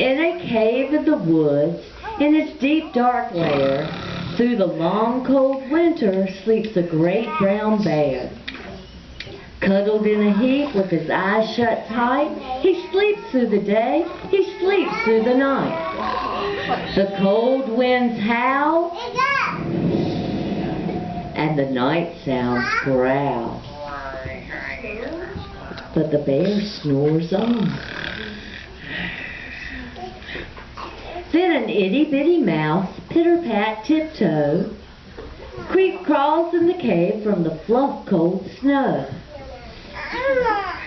In a cave in the woods, in its deep dark lair, through the long cold winter sleeps a great brown bear. Cuddled in a heap with his eyes shut tight, he sleeps through the day, he sleeps through the night. The cold winds howl, and the night sounds growl. But the bear snores on. Then an itty-bitty mouse, pitter-pat, tiptoe, creep crawls in the cave from the fluff cold snow.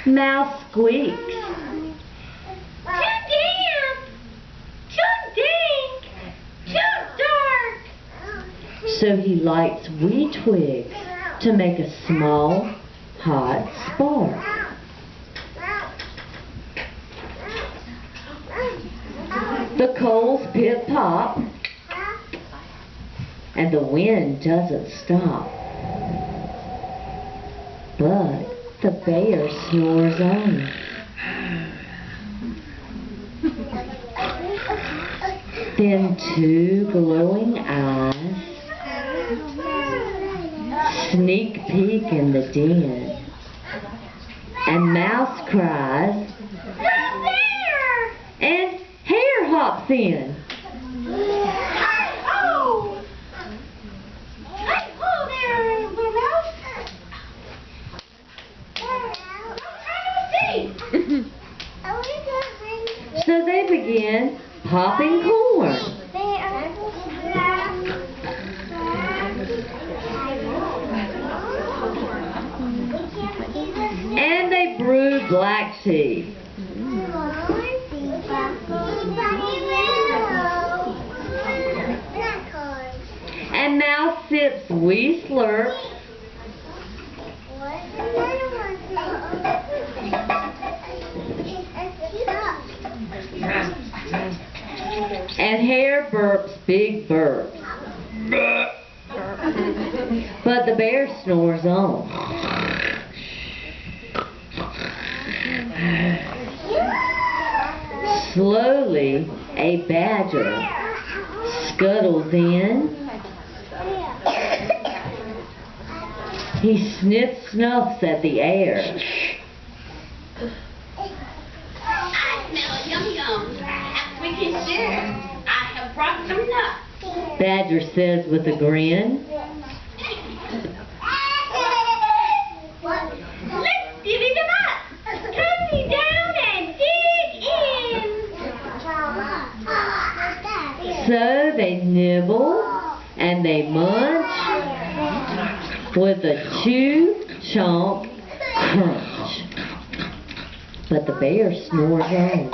Mouse squeaks. Too damp! Too dank! Too dark! So he lights wee twigs to make a small, hot spark. The coals pip-pop, and the wind doesn't stop. But the bear snores on. Then two glowing eyes sneak peek in the den, and Mouse cries, "The bear!" and Hare hops in. Hi-ho! Hi-ho there, little mouse. So they begin popping corn. And they brew black tea. And Mouse sips wee slurps. And Hare burps big burps. But the bear snores on. Slowly, a badger scuttles in. He sniffs snuffs at the air. I smell yum-yum. Perhaps we can share. I have brought some nuts. Badger says with a grin. Let's divvy them up. Come me down and dig in. So they nibble and they munch with a chew, chomp, crunch. But the bear snores on.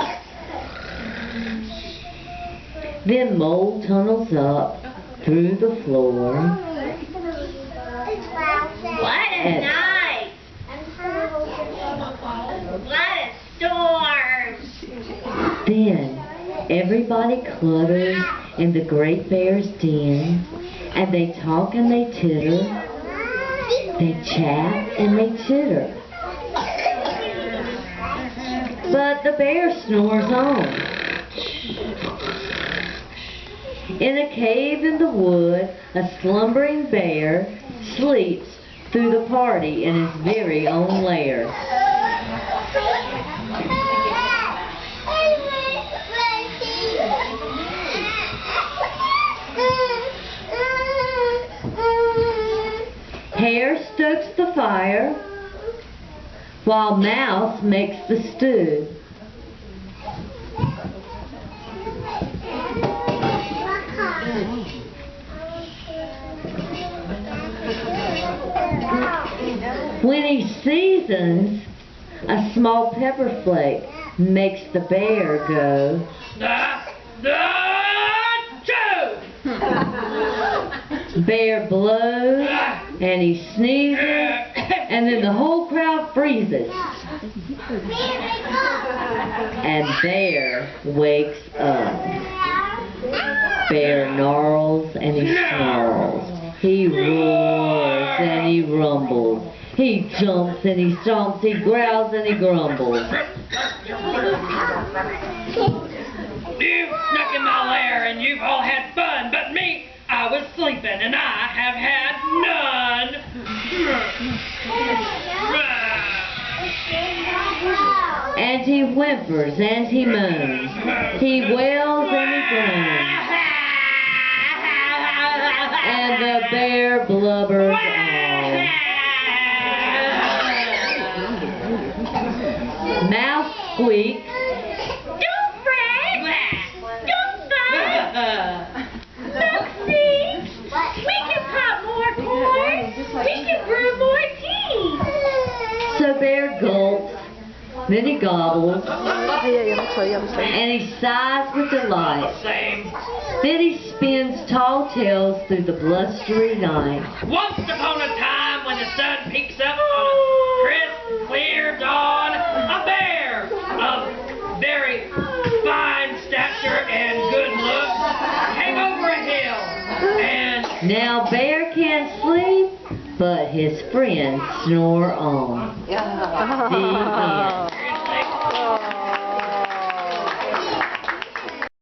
Then mold tunnels up through the floor. What a night! What a storm! Then everybody clutters in the great bear's den, and they talk and they titter. They chat and they chitter. But the bear snores on. In a cave in the wood, a slumbering bear sleeps through the party in his very own lair. Hare stokes the fire, while Mouse makes the stew. When he seasons, a small pepper flake makes the bear go. Bear blows and he sneezes, and then the whole crowd freezes. And Bear wakes up. Bear gnarls and he snarls. He roars and he rumbles. He jumps and he stomps. He growls and he grumbles. You snuck in my lair and you've all had fun, but me, I was sleeping and I have had none. And he whimpers and he moans. He wails and he groans. And the bear blubbers on. Mouse squeaks. Don't fret. Don't fight. Look, see. We can pop more corn. We can brew more tea. So Bear gulps. Then he gobbles. And he sighs with delight. Then he spins tall tales through the blustery night. Once upon a time when the sun peeks up on a crisp, clear dawn, a bear of very fine stature and good looks came over a hill and... Now Bear can't sleep, but his friends snore on. The end. Seriously?